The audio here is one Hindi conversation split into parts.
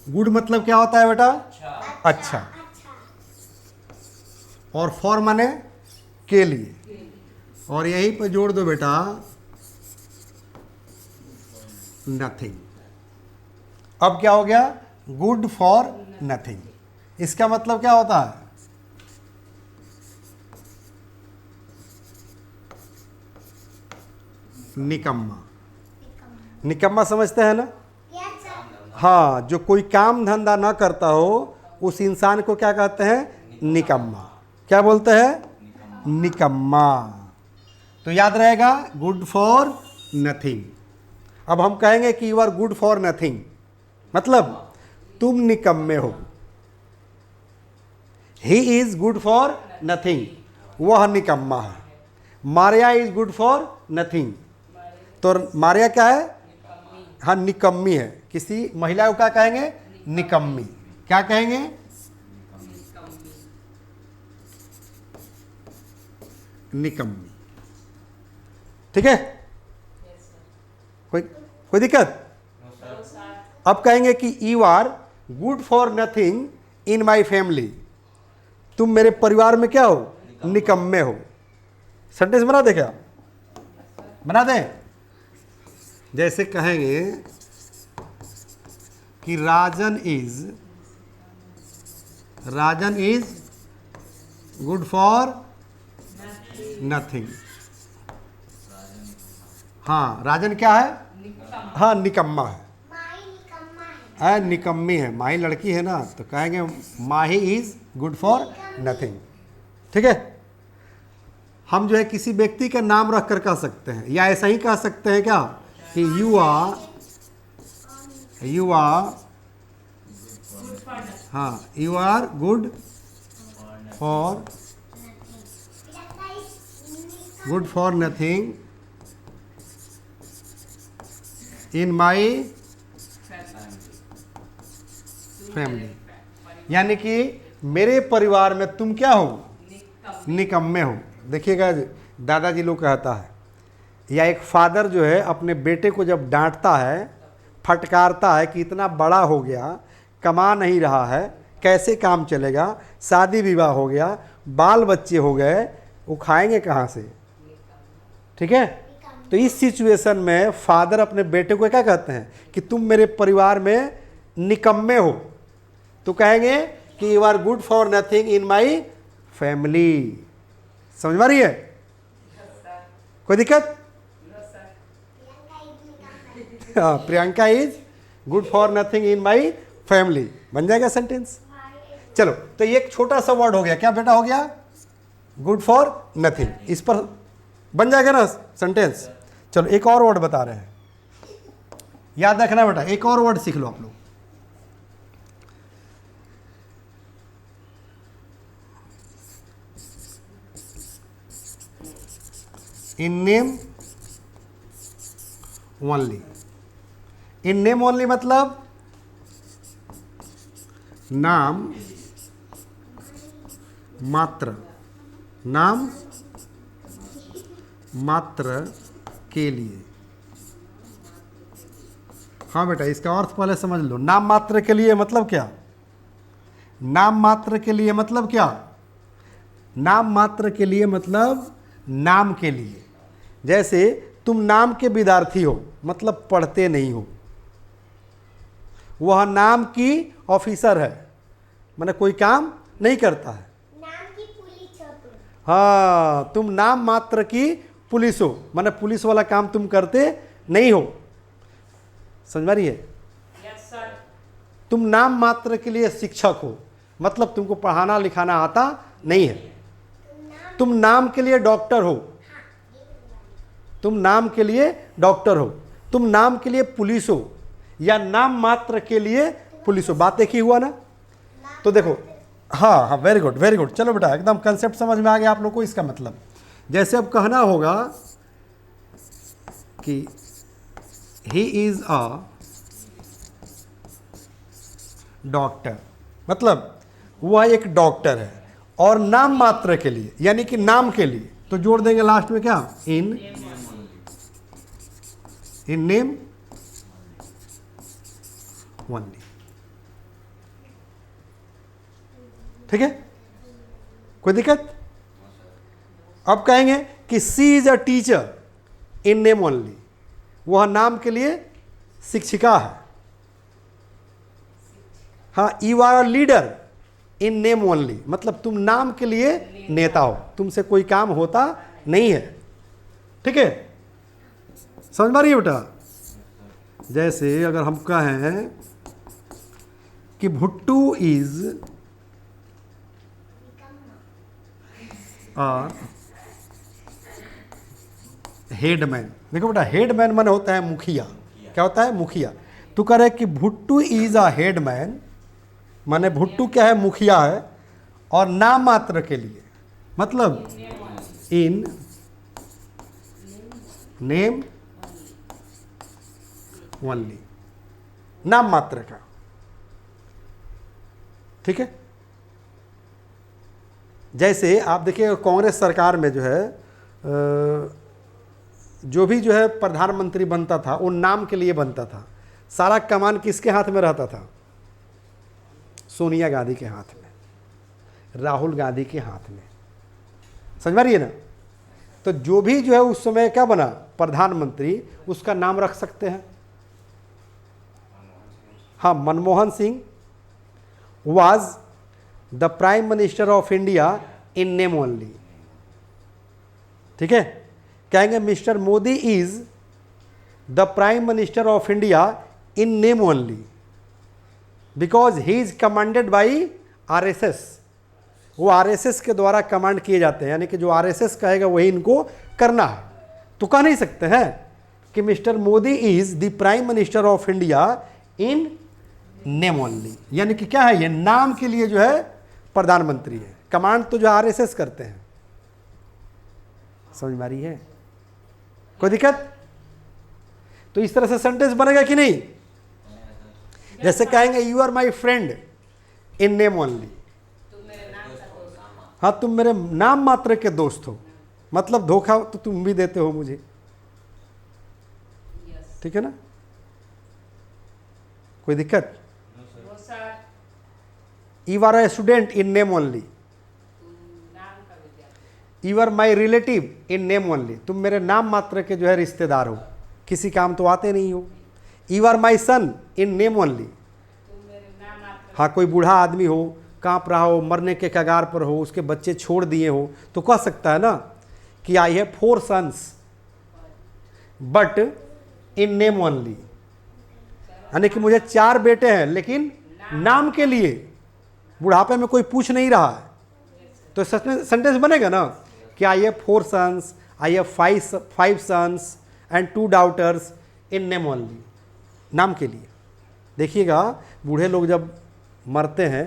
गुड मतलब क्या होता है बेटा? अच्छा। और फॉर माने के लिए, और यहीं पर जोड़ दो बेटा नथिंग। अब क्या हो गया? Good for nothing. इसका मतलब क्या होता है? निकम्मा। निकम्मा समझते हैं ना? हाँ, जो कोई काम धंधा ना करता हो उस इंसान को क्या कहते हैं? निकम्मा। क्या बोलते हैं? निकम्मा। तो याद रहेगा, गुड फॉर नथिंग। अब हम कहेंगे कि you are good for nothing, मतलब तुम निकम्मे हो। He is good for nothing, वह निकम्मा है। Maria is good for nothing, तो मारिया क्या है? हाँ, निकम्मी है। किसी महिला को क्या कहेंगे? निकम्मी। क्या कहेंगे? निकम्मी। ठीक है? कोई कोई दिक्कत? अब कहेंगे कि you are good for nothing in my family, तुम मेरे परिवार में क्या हो? निकम्मे हो। सेंटेंस बना दे क्या? बना दे। जैसे कहेंगे कि राजन इज गुड फॉर नथिंग। हाँ, राजन क्या है? हाँ, निकम्मा है। निकम्मी है। माही लड़की है ना, तो कहेंगे माही इज गुड फॉर नथिंग। ठीक है? हम जो है किसी व्यक्ति का नाम रख कर कह सकते हैं, या ऐसा ही कह सकते हैं क्या कि यू आर हाँ, you are good for nothing in my family, यानी कि मेरे परिवार में तुम क्या हो? निकम्मे हो। देखिएगा, दादाजी लोग कहता है, या एक फादर जो है अपने बेटे को जब डांटता है, फटकारता है कि इतना बड़ा हो गया, कमा नहीं रहा है, कैसे काम चलेगा, शादी विवाह हो गया, बाल बच्चे हो गए, वो खाएंगे कहाँ से? ठीक है? तो इस सिचुएशन में फादर अपने बेटे को क्या कहते हैं कि तुम मेरे परिवार में निकम्मे हो, तो कहेंगे कि you are good for nothing in my family. समझ में आ रही है? कोई दिक्कत? हाँ, Priyanka is good for nothing in my family, बन जाएगा सेंटेंस। चलो, तो ये एक छोटा सा वर्ड हो गया। क्या बेटा हो गया? Good for nothing. इस पर बन जाएगा ना सेंटेंस। चलो, एक और वर्ड बता रहे हैं, याद रखना बेटा, एक और वर्ड सीख लो आप लोग। इन नेम ओनली। इन नेम ओनली मतलब नाम मात्र, नाम मात्र के लिए। हाँ बेटा, इसका अर्थ पहले समझ लो। नाम मात्र के लिए मतलब क्या? नाम मात्र के लिए मतलब क्या? नाम मात्र के लिए मतलब नाम के लिए। जैसे तुम नाम के विद्यार्थी हो, मतलब पढ़ते नहीं हो। वह नाम की ऑफिसर है, माने कोई काम नहीं करता है। नाम की पुलिस हो तुम। हाँ, तुम नाम मात्र की पुलिस हो, माने पुलिस वाला काम तुम करते नहीं हो। समझ में रही है? Yes sir. तुम नाम मात्र के लिए शिक्षक हो, मतलब तुमको पढ़ाना लिखाना आता नहीं है। तुम नाम के लिए डॉक्टर हो, तुम नाम के लिए डॉक्टर हो। तुम नाम के लिए पुलिस हो, या नाम मात्र के लिए पुलिस हो। बात एक ही हुआ ना? तो देखो, हाँ हाँ, वेरी गुड वेरी गुड। चलो बेटा, एकदम कंसेप्ट समझ में आ गया आप लोग को। इसका मतलब जैसे अब कहना होगा कि ही इज अ डॉक्टर, मतलब वह एक डॉक्टर है, और नाम मात्र के लिए, यानी कि नाम के लिए, तो जोड़ देंगे लास्ट में क्या? In name only. ठीक है, कोई दिक्कत? अब कहेंगे कि she is a teacher in name only, वह नाम के लिए शिक्षिका है। हाँ, you are a leader in name only, मतलब तुम नाम के लिए नेता हो, तुमसे कोई काम होता नहीं है। ठीक है, समझ में आ रही है बेटा? जैसे अगर हम कहें कि भुट्टू इज हेडमैन। देखो बेटा, हेडमैन माने होता है मुखिया। क्या होता है? मुखिया। तो कह रहे कि भुट्टू इज अ हेडमैन, माने भुट्टू क्या है? मुखिया है, और नाम मात्र के लिए, मतलब इन नेम ओनली, नाम मात्र का। ठीक है, जैसे आप देखिए कांग्रेस सरकार में जो है जो भी जो है प्रधानमंत्री बनता था वो नाम के लिए बनता था। सारा कमान किसके हाथ में रहता था? सोनिया गांधी के हाथ में, राहुल गांधी के हाथ में। समझ में रही है ना? तो जो भी जो है उस समय क्या बना प्रधानमंत्री, उसका नाम रख सकते हैं। हाँ, Manmohan Singh was the prime minister of India in name only. ठीक है, कहेंगे mister Modi is the prime minister of India in name only because he is commanded by RSS. वो आरएसएस के द्वारा कमांड किए जाते हैं, यानी कि जो आरएसएस कहेगा वही इनको करना है। तो कह नहीं सकते हैं कि mister Modi is the prime minister of India in name only, यानी कि क्या है? ये नाम के लिए जो है प्रधानमंत्री है, कमांड तो जो आरएसएस करते हैं। समझ में आ रही है? कोई दिक्कत? तो इस तरह से सेंटेंस बनेगा कि नहीं? जैसे कहेंगे you are my friend in name only, हाँ तुम मेरे नाम मात्र के दोस्त हो, मतलब धोखा तो तुम भी देते हो मुझे। ठीक है ना? कोई दिक्कत? You are a student in name only, you are my relative in name only, तुम मेरे नाम मात्र के जो है रिश्तेदार हो, किसी काम तो आते नहीं हो। You are my son in name only, हाँ कोई बूढ़ा आदमी हो, कांप रहा हो, मरने के कगार पर हो, उसके बच्चे छोड़ दिए हो, तो कह सकता है ना कि I have 4 sons but in name only, यानी कि मुझे 4 बेटे हैं लेकिन नाम के लिए, बुढ़ापे में कोई पूछ नहीं रहा है। तो सेंटेंस बनेगा ना कि I have 4 sons, I have 5 sons and 2 daughters in name only, नाम के लिए। देखिएगा बूढ़े लोग जब मरते हैं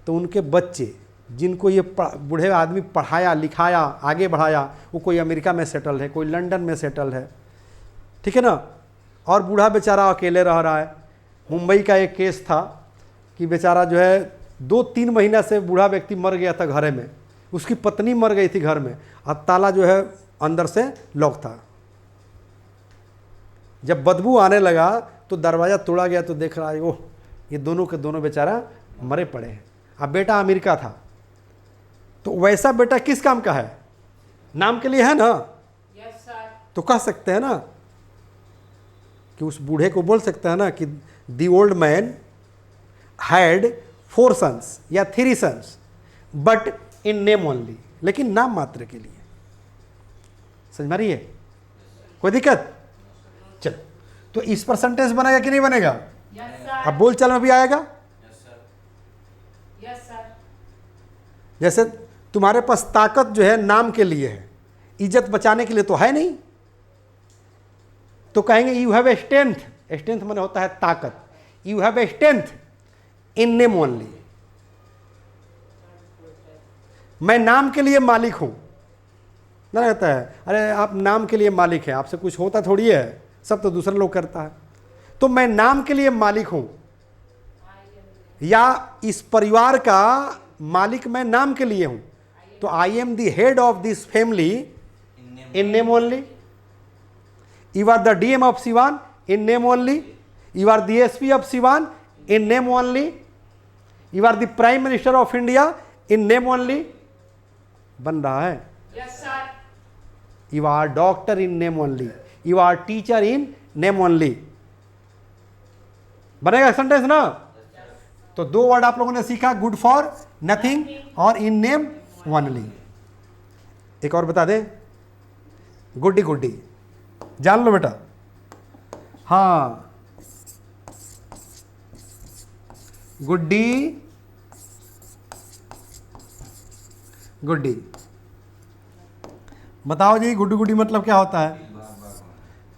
तो उनके बच्चे, जिनको ये बूढ़े आदमी पढ़ाया लिखाया आगे बढ़ाया, वो कोई अमेरिका में सेटल है, कोई लंदन में सेटल है। ठीक है ना? और बूढ़ा बेचारा अकेले रह रहा है। मुंबई का एक केस था कि बेचारा जो है 2-3 महीना से बूढ़ा व्यक्ति मर गया था घर में, उसकी पत्नी मर गई थी घर में, और ताला जो है अंदर से लॉक था। जब बदबू आने लगा तो दरवाज़ा तोड़ा गया तो देख रहा है ओह ये दोनों के दोनों बेचारा मरे पड़े हैं। अब बेटा अमेरिका था, तो वैसा बेटा किस काम का है? नाम के लिए है ना? Yes sir. तो कह सकते हैं ना कि उस बूढ़े को बोल सकता है ना कि the old man had 4 sons या 3 sons but in name only, लेकिन नाम मात्र के लिए। समझ में आ रही है? कोई दिक्कत? चलो, तो इस पर सेंटेंस बनेगा कि नहीं बनेगा? Yes sir. अब बोल चल में भी आएगा। Yes sir. जैसे तुम्हारे पास ताकत जो है नाम के लिए है, इज्जत बचाने के लिए तो है नहीं, तो कहेंगे you have a strength. Strength माने होता है ताकत। You have a strength in name only, मैं नाम के लिए मालिक हूं ना, कहता है अरे आप नाम के लिए मालिक हैं, आपसे कुछ होता थोड़ी है, सब तो दूसरे लोग करता है। तो मैं नाम के लिए मालिक हूं, या इस परिवार का मालिक मैं नाम के लिए हूं, तो I am the head of this family in name only. You are the DM of Siwan in name only, you are the SP of Siwan in name only, you are the prime minister of India in name only बन रहा है। Yes, sir. You are doctor in name only, you are teacher in name only, बनेगा सेंटेंस ना। तो दो वर्ड आप लोगों ने सीखा, गुड फॉर नथिंग और इन नेम ओनली। एक और बता दे, गुड्डी गुड्डी, जान लो बेटा। हाँ, गुड्डी गुड्डी, बताओ जी गुड्डी गुड्डी मतलब क्या होता है?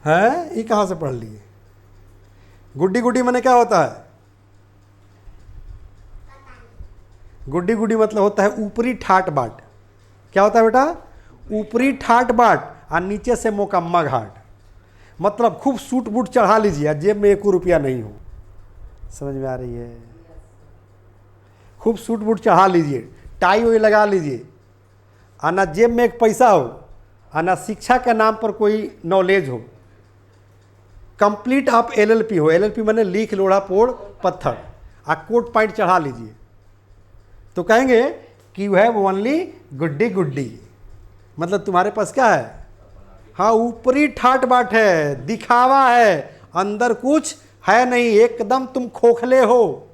हैं, ये कहाँ से पढ़ लिए? गुड्डी गुड्डी माने क्या होता है? गुड्डी गुड्डी मतलब होता है ऊपरी ठाट बाट। क्या होता है बेटा? ऊपरी ठाट बाट और नीचे से मोकम्मा घाट। मतलब खूब सूट बूट चढ़ा लीजिए, जेब में 1 रुपया नहीं हो। समझ में आ रही है? खूब सूट बूट चढ़ा लीजिए, टाई वाई लगा लीजिए, और ना जेब में 1 पैसा हो, और ना शिक्षा के नाम पर कोई नॉलेज हो। कंप्लीट आप LLP हो, LLP माने लिख लोढ़ा पोड़ पत्थर, आ कोट पैंट चढ़ा लीजिए तो कहेंगे कि यू हैव ओनली गुड्डी गुड्डी। मतलब तुम्हारे पास क्या है? हाँ, ऊपरी ठाट बाट है, दिखावा है, अंदर कुछ है नहीं, एकदम तुम खोखले हो।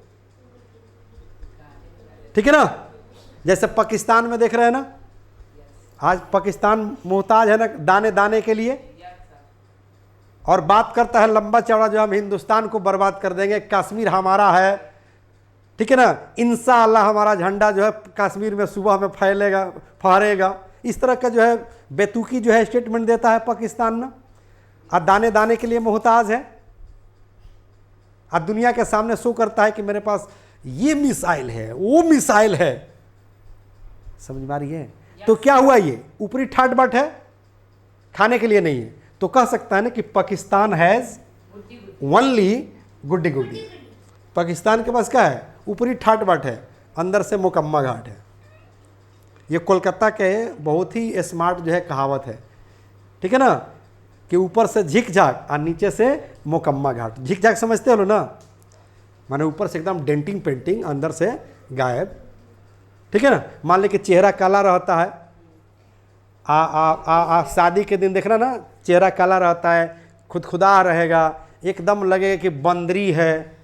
ठीक है ना? जैसे पाकिस्तान में देख रहे हैं ना, आज पाकिस्तान मोहताज है ना दाने दाने के लिए, और बात करता है लंबा चौड़ा जो हम हिंदुस्तान को बर्बाद कर देंगे, कश्मीर हमारा है। ठीक है ना? इंशाअल्लाह हमारा झंडा जो है कश्मीर में सुबह में फैलेगा, फहरेगा। इस तरह का जो है बेतुकी जो है स्टेटमेंट देता है पाकिस्तान ना, और दाने दाने के लिए मोहताज है, और दुनिया के सामने शो करता है कि मेरे पास ये मिसाइल है, वो मिसाइल है। समझ में आ रही है? तो क्या हुआ? ये ऊपरी ठाट बाट है, खाने के लिए नहीं है। तो कह सकता है ना कि पाकिस्तान हैज ओनली गुड्डी गुड्डी। पाकिस्तान के पास क्या है? ऊपरी ठाट बाट है, अंदर से मुकम्मा घाट है। ये कोलकाता के बहुत ही स्मार्ट जो है कहावत है। ठीक है ना? कि ऊपर से झिक झाक और नीचे से मुकम्मा घाट। झिक झाक समझते हो ना? माने ऊपर से एकदम डेंटिंग पेंटिंग, अंदर से गायब। ठीक है ना? मान लीजिए कि चेहरा काला रहता है, शादी के दिन देखना ना, चेहरा काला रहता है, खुदखुदा रहेगा, एकदम लगेगा कि बंदरी है,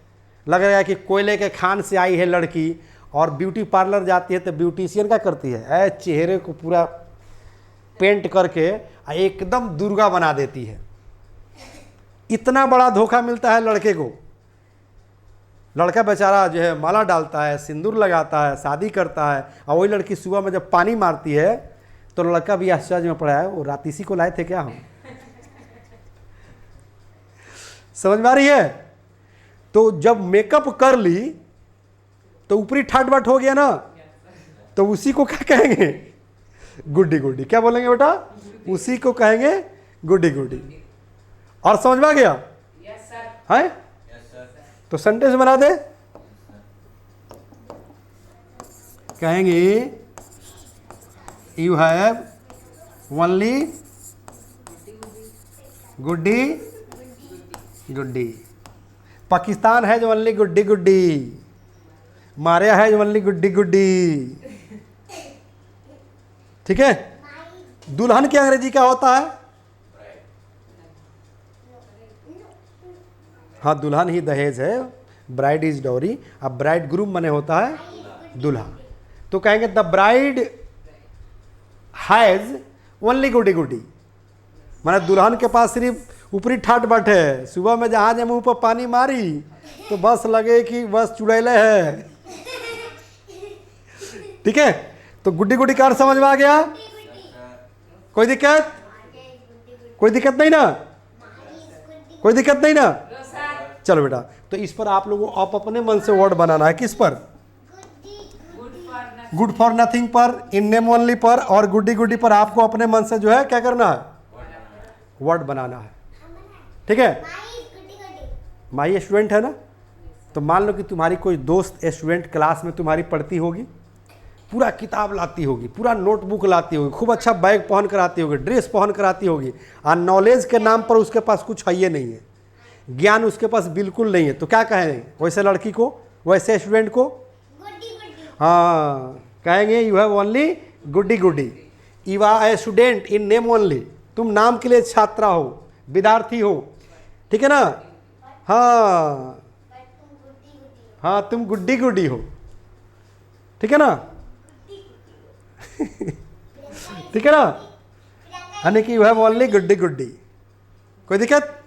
लगेगा कि कोयले के खान से आई है लड़की। और ब्यूटी पार्लर जाती है तो ब्यूटिशियन क्या करती है? चेहरे को पूरा पेंट करके एकदम दुर्गा बना देती है। इतना बड़ा धोखा मिलता है लड़के को। लड़का बेचारा जो है माला डालता है, सिंदूर लगाता है, शादी करता है, और वही लड़की सुबह में जब पानी मारती है तो लड़का भी आश्चर्य में पड़ा है, वो रात इसी को लाए थे क्या हम? समझ में आ रही है? तो जब मेकअप कर ली तो ऊपरी ठाट बाट हो गया ना, तो उसी को क्या कहेंगे? गुड्डी गुड्डी। क्या बोलेंगे बेटा? उसी को कहेंगे गुड्डी गुड्डी। और समझ में आ गया? Yes, sir. है? तो सेंटेंस बना दे, कहेंगे यू हैव ओनली गुड्डी गुड्डी। पाकिस्तान है जो ओनली गुड्डी गुड्डी, मारिया है जो ओनली गुड्डी गुड्डी। ठीक है? दुल्हन की अंग्रेजी क्या होता है? हाँ, दुल्हन ही दहेज है, ब्राइड इज डॉरी। अब ब्राइड ग्रूम माने होता है दुल्हा। तो कहेंगे द ब्राइड हैज ओनली गुड्डी गुड्डी, माने दुल्हन के पास सिर्फ ऊपरी ठाट बाट है। सुबह में जहां मुंह पर पानी मारी तो बस लगे कि बस चुड़ैले है। ठीक है? तो गुड्डी गुड्डी का अर्थ समझ में आ गया? कोई दिक्कत? कोई दिक्कत नहीं ना? कोई दिक्कत नहीं ना? No, sir. चलो बेटा, तो इस पर आप लोगों आप अपने मन से वर्ड बनाना है। किस पर? Good for nothing. Good for nothing पर, इन नेम ओनली पर, और गुड्डी गुड्डी पर आपको अपने मन से जो है क्या करना है? वर्ड बनाना है। ठीक है? माई स्टूडेंट है ना? तो मान लो कि तुम्हारी कोई दोस्त स्टूडेंट क्लास में तुम्हारी पढ़ती होगी, पूरा किताब लाती होगी, पूरा नोटबुक लाती होगी, खूब अच्छा बैग पहन कर आती होगी, ड्रेस पहन कर आती होगी, और नॉलेज के नाम पर उसके पास कुछ है ये नहीं है, ज्ञान उसके पास बिल्कुल नहीं है। तो क्या कहें वैसे लड़की को, वैसे स्टूडेंट को? हाँ, कहेंगे यू हैव ओनली गुड्डी गुड्डी। You are a student in name only, तुम नाम के लिए छात्रा हो, विद्यार्थी हो, ठीक है ना। हाँ हाँ, तुम गुड्डी गुड्डी हो, ठीक है ना। ठीक है ना, यानी कि यू हैव ओनली गुड्डी गुड्डी। कोई दिक्कत?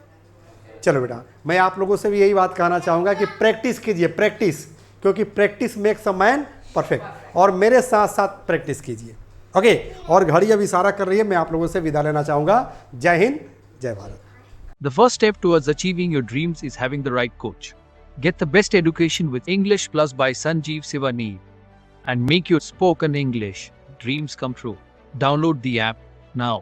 चलो बेटा, मैं आप लोगों से भी यही बात कहना चाहूँगा कि प्रैक्टिस कीजिए, प्रैक्टिस, क्योंकि practice makes a man perfect. और मेरे साथ साथ प्रैक्टिस कीजिए, ओके। और घड़ी अब इशारा कर रही है, मैं आप लोगों से विदा लेना चाहूँगा। जय हिंद, जय Bharat. The first step towards achieving your dreams is having the right coach. Get the best education with English Plus by Sanjeev Sivaneer and make your spoken English dreams come true. Download the app now.